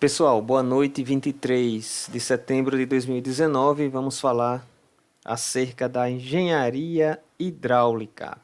Pessoal, boa noite, 23 de setembro de 2019. Vamos falar acerca da engenharia hidráulica.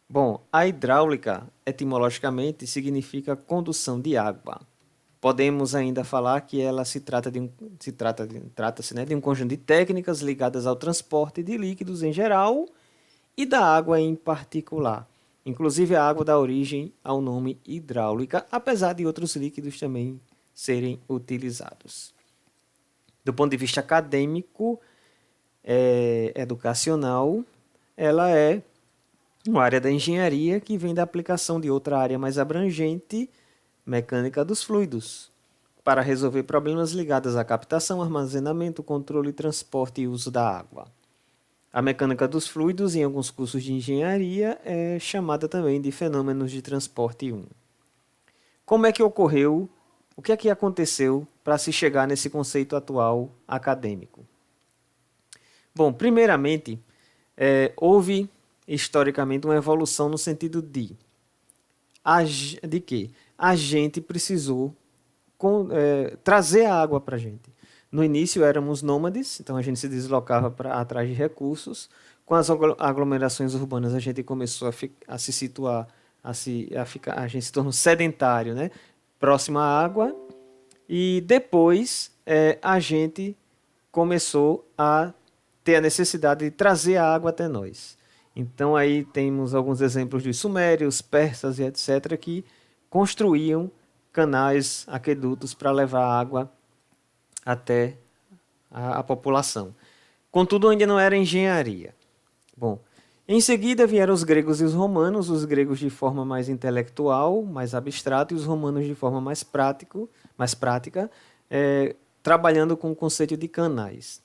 Bom, a hidráulica, etimologicamente, significa condução de água. Podemos ainda falar que ela trata-se, né, de um conjunto de técnicas ligadas ao transporte de líquidos em geral e da água em particular. Inclusive a água dá origem ao nome hidráulica, apesar de outros líquidos também serem utilizados. Do ponto de vista acadêmico, educacional, ela é uma área da engenharia que vem da aplicação de outra área mais abrangente, mecânica dos fluidos, para resolver problemas ligados à captação, armazenamento, controle, transporte e uso da água. A mecânica dos fluidos, em alguns cursos de engenharia, é chamada também de fenômenos de transporte 1. Como é que ocorreu? O que é que aconteceu para se chegar nesse conceito atual acadêmico? Bom, primeiramente, houve historicamente uma evolução no sentido de que a gente precisou trazer a água para a gente. No início éramos nômades, então a gente se deslocava atrás de recursos. Com as aglomerações urbanas a gente começou a se situar, a gente se tornou sedentário, né? Próximo à água. E depois a gente começou a ter a necessidade de trazer a água até nós. Então aí temos alguns exemplos dos sumérios, persas e etc. que construíam canais, aquedutos para levar água até a população. Contudo, ainda não era engenharia. Bom, em seguida vieram os gregos e os romanos, os gregos de forma mais intelectual, mais abstrata, e os romanos de forma mais prática, trabalhando com o conceito de canais.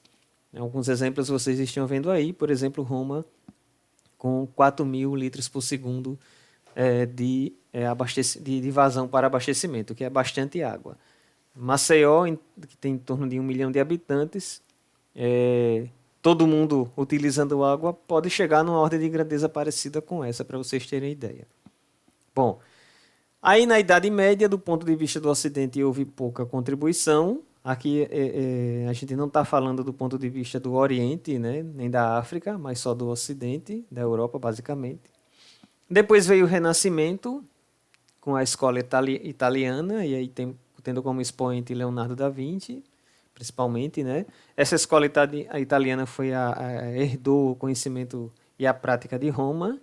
Alguns exemplos vocês estão vendo aí, por exemplo, Roma com 4.000 litros por segundo de vazão para abastecimento, que é bastante água. Maceió, que tem em torno de 1 milhão de habitantes, todo mundo utilizando água, pode chegar numa ordem de grandeza parecida com essa, para vocês terem ideia. Bom, aí na Idade Média, do ponto de vista do Ocidente, houve pouca contribuição. Aqui a gente não está falando do ponto de vista do Oriente, né, nem da África, mas só do Ocidente, da Europa, basicamente. Depois veio o Renascimento, com a escola italiana, e aí tendo como expoente Leonardo da Vinci, principalmente, né? Essa escola italiana herdou o conhecimento e a prática de Roma.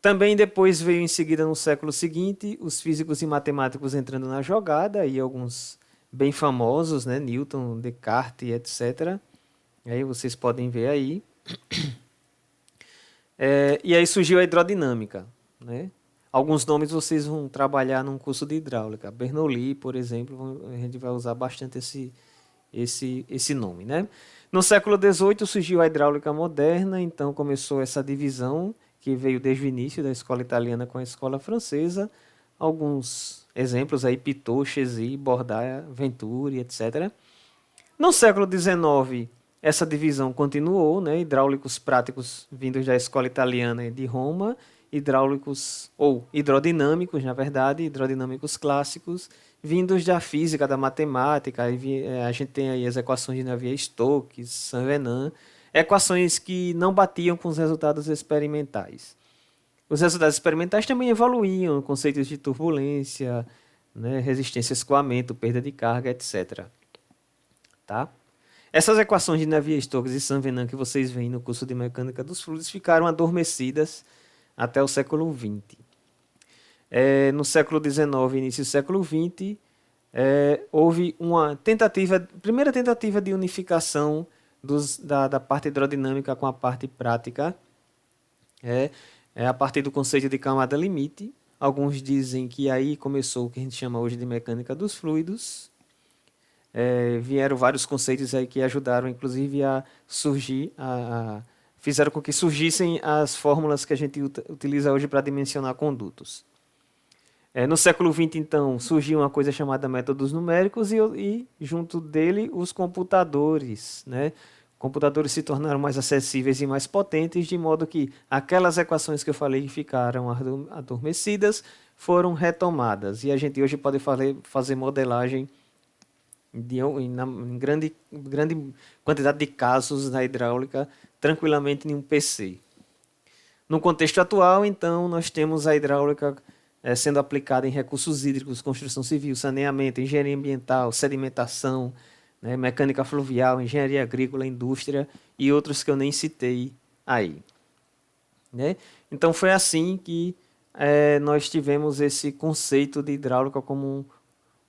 Também depois veio em seguida, no século seguinte, os físicos e matemáticos entrando na jogada, e alguns bem famosos, né? Newton, Descartes, etc. Aí vocês podem ver aí. E aí surgiu a hidrodinâmica, né? Alguns nomes vocês vão trabalhar num curso de hidráulica. Bernoulli, por exemplo, a gente vai usar bastante esse nome, né? No século XVIII surgiu a hidráulica moderna, então começou essa divisão que veio desde o início da escola italiana com a escola francesa. Alguns exemplos aí, Pitot, Chessy, Borda, Venturi, etc. No século XIX, essa divisão continuou, né? Hidráulicos práticos vindos da escola italiana e de Roma, hidráulicos, ou hidrodinâmicos, na verdade, hidrodinâmicos clássicos, vindos da física, da matemática. A gente tem aí as equações de Navier-Stokes, Saint-Venant, equações que não batiam com os resultados experimentais. Os resultados experimentais também evoluíam, conceitos de turbulência, né, resistência a escoamento, perda de carga, etc. Tá? Essas equações de Navier-Stokes e Saint-Venant que vocês veem no curso de Mecânica dos Fluidos ficaram adormecidas até o século XX. No século XIX e início do século XX, houve uma primeira tentativa de unificação da parte hidrodinâmica com a parte prática, a partir do conceito de camada limite. Alguns dizem que aí começou o que a gente chama hoje de mecânica dos fluidos. Vieram vários conceitos aí que ajudaram, inclusive, a surgir, fizeram com que surgissem as fórmulas que a gente utiliza hoje para dimensionar condutos. No século XX, então, surgiu uma coisa chamada métodos numéricos e junto dele, os computadores, né? Computadores se tornaram mais acessíveis e mais potentes, de modo que aquelas equações que eu falei que ficaram adormecidas foram retomadas. E a gente hoje pode fazer modelagem em grande quantidade de casos na hidráulica, tranquilamente em um PC. No contexto atual, então, nós temos a hidráulica sendo aplicada em recursos hídricos, construção civil, saneamento, engenharia ambiental, sedimentação, né, mecânica fluvial, engenharia agrícola, indústria e outros que eu nem citei aí. Né? Então foi assim que nós tivemos esse conceito de hidráulica como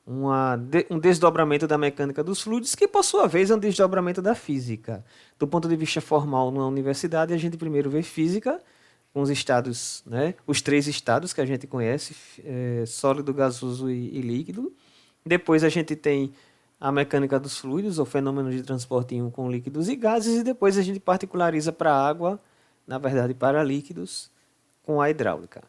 um desdobramento da mecânica dos fluidos, que por sua vez é um desdobramento da física. Do ponto de vista formal, numa universidade, a gente primeiro vê física, com os estados, né, os 3 estados que a gente conhece, sólido, gasoso e líquido. Depois a gente tem a mecânica dos fluidos, ou fenômeno de transporte íon com líquidos e gases, e depois a gente particulariza para a água, na verdade para líquidos, com a hidráulica.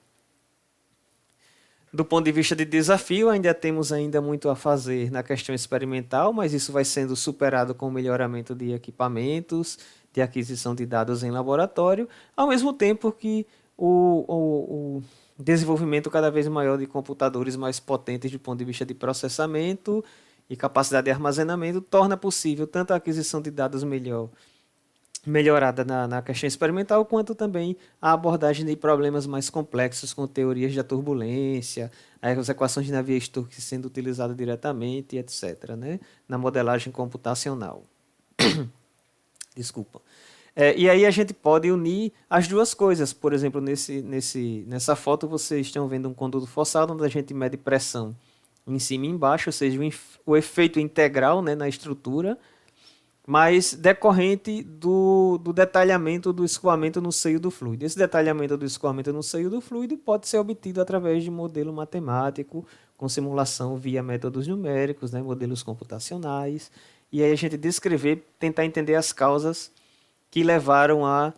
Do ponto de vista de desafio, ainda temos muito a fazer na questão experimental, mas isso vai sendo superado com o melhoramento de equipamentos, de aquisição de dados em laboratório, ao mesmo tempo que o desenvolvimento cada vez maior de computadores mais potentes do ponto de vista de processamento e capacidade de armazenamento torna possível tanto a aquisição de dados melhorada na questão experimental, quanto também a abordagem de problemas mais complexos com teorias da turbulência, as equações de Navier-Stokes sendo utilizadas diretamente, etc., né, na modelagem computacional. Desculpa. E aí a gente pode unir as duas coisas. Por exemplo, nessa foto vocês estão vendo um conduto forçado, onde a gente mede pressão em cima e embaixo, ou seja, o efeito integral, né, na estrutura, mas decorrente do detalhamento do escoamento no seio do fluido. Esse detalhamento do escoamento no seio do fluido pode ser obtido através de modelo matemático, com simulação via métodos numéricos, né, modelos computacionais, e aí a gente descrever, tentar entender as causas que levaram a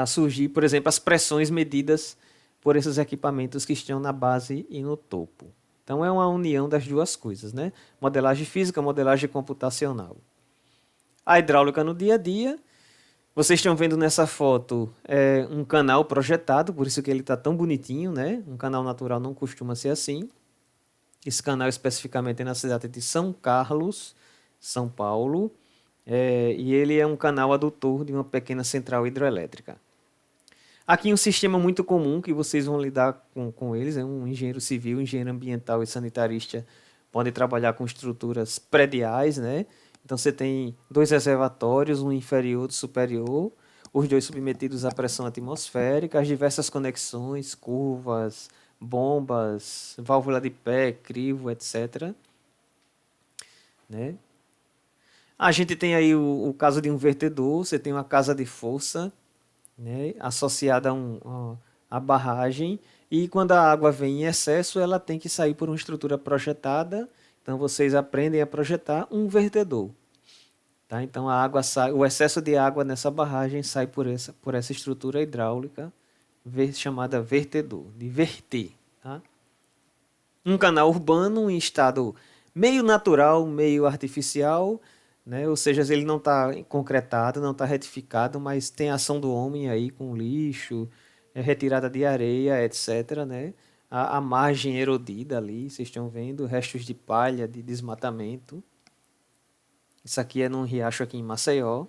surgir, por exemplo, as pressões medidas por esses equipamentos que estão na base e no topo. Então é uma união das duas coisas, né? Modelagem física, modelagem computacional. A hidráulica no dia a dia, vocês estão vendo nessa foto um canal projetado, por isso que ele está tão bonitinho, né? Um canal natural não costuma ser assim. Esse canal especificamente é na cidade de São Carlos, São Paulo, e ele é um canal adutor de uma pequena central hidroelétrica. Aqui um sistema muito comum que vocês vão lidar com eles, um engenheiro civil, engenheiro ambiental e sanitarista podem trabalhar com estruturas prediais, né? Então você tem 2 reservatórios, um inferior e outro superior, os 2 submetidos à pressão atmosférica, as diversas conexões, curvas, bombas, válvula de pé, crivo, etc. Né? A gente tem aí o caso de um vertedor, você tem uma casa de força, né, associada a barragem, e quando a água vem em excesso, ela tem que sair por uma estrutura projetada. Então vocês aprendem a projetar um vertedor. Tá? Então a água sai, o excesso de água nessa barragem sai por essa estrutura hidráulica chamada vertedor, de verter. Tá? Um canal urbano em estado meio natural, meio artificial, né? Ou seja, ele não está concretado, não está retificado, mas tem ação do homem aí com lixo, retirada de areia, etc. Né? A margem erodida ali, vocês estão vendo, restos de palha, de desmatamento. Isso aqui é num riacho aqui em Maceió.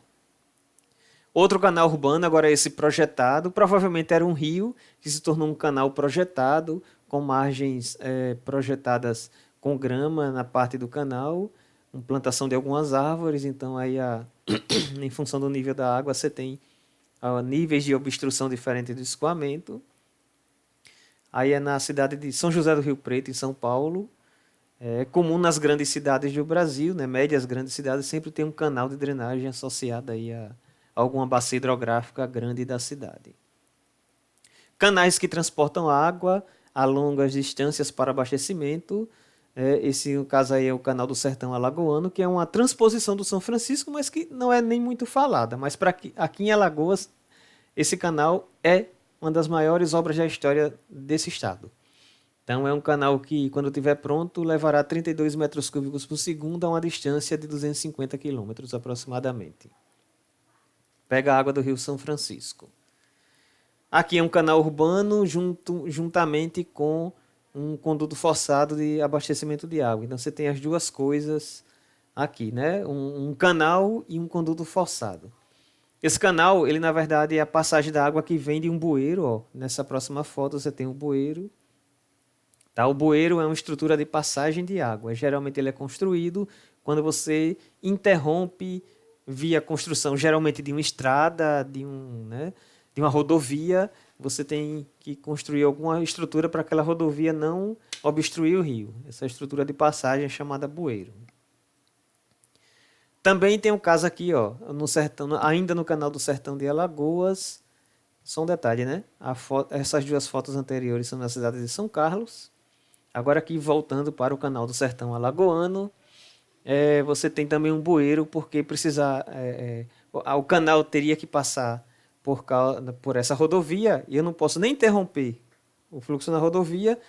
Outro canal urbano, agora esse projetado, provavelmente era um rio que se tornou um canal projetado, com margens projetadas com grama na parte do canal, com plantação de algumas árvores. Então aí em função do nível da água você tem níveis de obstrução diferentes do escoamento. Aí é na cidade de São José do Rio Preto, em São Paulo. É comum nas grandes cidades do Brasil, né? Médias grandes cidades, sempre tem um canal de drenagem associado aí a alguma bacia hidrográfica grande da cidade. Canais que transportam água a longas distâncias para abastecimento. Esse, no caso aí, é o Canal do Sertão Alagoano, que é uma transposição do São Francisco, mas que não é nem muito falada. Mas aqui em Alagoas, esse canal é uma das maiores obras da história desse estado. Então é um canal que, quando estiver pronto, levará 32 metros cúbicos por segundo a uma distância de 250 quilômetros aproximadamente. Pega a água do Rio São Francisco. Aqui é um canal urbano juntamente com um conduto forçado de abastecimento de água. Então você tem as duas coisas aqui, né? Um canal e um conduto forçado. Esse canal, ele na verdade é a passagem da água que vem de um bueiro, ó. Nessa próxima foto você tem um bueiro. Tá? O bueiro é uma estrutura de passagem de água. Geralmente ele é construído quando você interrompe via construção, geralmente de uma estrada, né, de uma rodovia, você tem que construir alguma estrutura para aquela rodovia não obstruir o rio. Essa estrutura de passagem é chamada bueiro. Também tem um caso aqui, ó, no sertão, ainda no canal do Sertão de Alagoas. Só um detalhe, né? Essas duas fotos anteriores são na cidade de São Carlos. Agora aqui voltando para o canal do Sertão Alagoano, você tem também um bueiro, porque o canal teria que passar por essa rodovia e eu não posso nem interromper o fluxo na rodovia,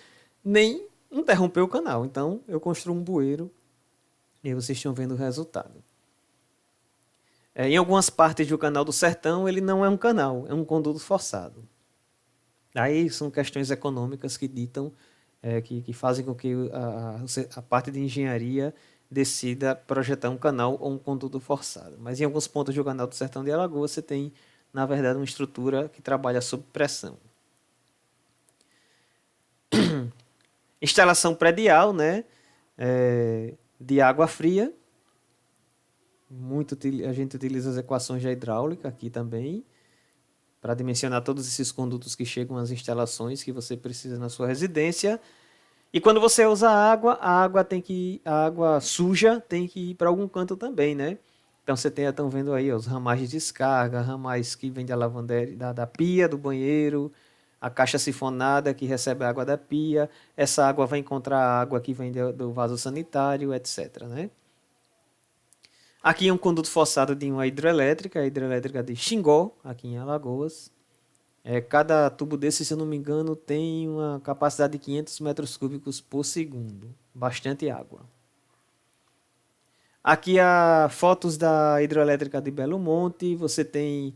nem interromper o canal. Então eu construo um bueiro e vocês estão vendo o resultado. Em algumas partes do canal do Sertão ele não é um canal, é um conduto forçado. Aí são questões econômicas que ditam, que fazem com que a parte de engenharia decida projetar um canal ou um conduto forçado. Mas em alguns pontos do canal do Sertão de Alagoas você tem, na verdade, uma estrutura que trabalha sob pressão. Instalação predial, né, de água fria. A gente utiliza as equações da hidráulica aqui também, para dimensionar todos esses condutos que chegam às instalações que você precisa na sua residência. E quando você usa a água suja tem que ir para algum canto também, né? Então estão vendo aí ó, os ramais de descarga, ramais que vêm da lavanderia, da pia, do banheiro, a caixa sifonada que recebe a água da pia, essa água vai encontrar a água que vem do vaso sanitário, etc, né? Aqui é um conduto forçado de uma hidrelétrica, a hidrelétrica de Xingó, aqui em Alagoas. Cada tubo desse, se eu não me engano, tem uma capacidade de 500 metros cúbicos por segundo. Bastante água. Aqui há fotos da hidrelétrica de Belo Monte. Você tem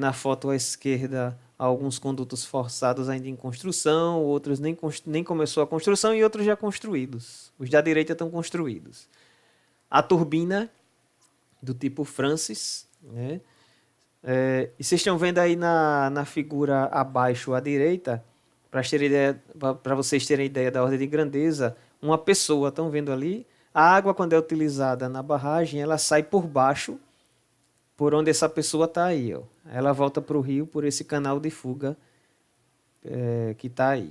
na foto à esquerda alguns condutos forçados ainda em construção, outros nem começou a construção e outros já construídos. Os da direita estão construídos. A turbina do tipo Francis, né? E vocês estão vendo aí na figura abaixo à direita, para vocês terem ideia da ordem de grandeza, uma pessoa, estão vendo ali? A água, quando é utilizada na barragem, ela sai por baixo, por onde essa pessoa está aí. Ó. Ela volta para o rio por esse canal de fuga que está aí.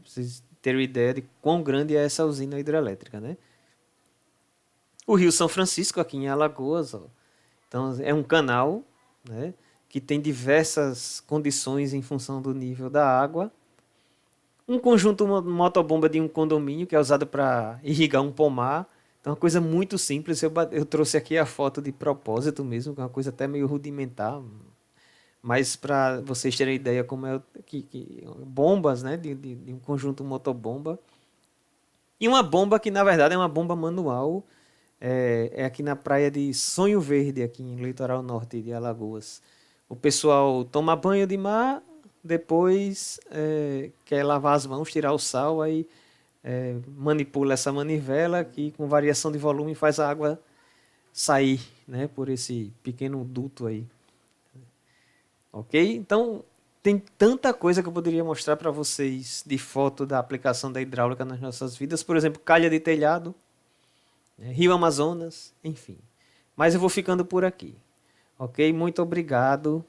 Vocês terem ideia de quão grande é essa usina hidrelétrica, né? O Rio São Francisco, aqui em Alagoas, ó. Então é um canal, né, que tem diversas condições em função do nível da água. Um conjunto motobomba de um condomínio que é usado para irrigar um pomar. Então é uma coisa muito simples. Eu trouxe aqui a foto de propósito mesmo, que é uma coisa até meio rudimentar. Mas para vocês terem ideia como é bombas, né, de um conjunto motobomba. E uma bomba que na verdade é uma bomba manual. É aqui na praia de Sonho Verde, aqui em litoral norte de Alagoas. O pessoal toma banho de mar, depois quer lavar as mãos, tirar o sal, aí manipula essa manivela que com variação de volume faz a água sair, né, por esse pequeno duto aí. Ok? Então tem tanta coisa que eu poderia mostrar para vocês de foto da aplicação da hidráulica nas nossas vidas. Por exemplo, calha de telhado. Rio Amazonas, enfim. Mas eu vou ficando por aqui. Ok? Muito obrigado.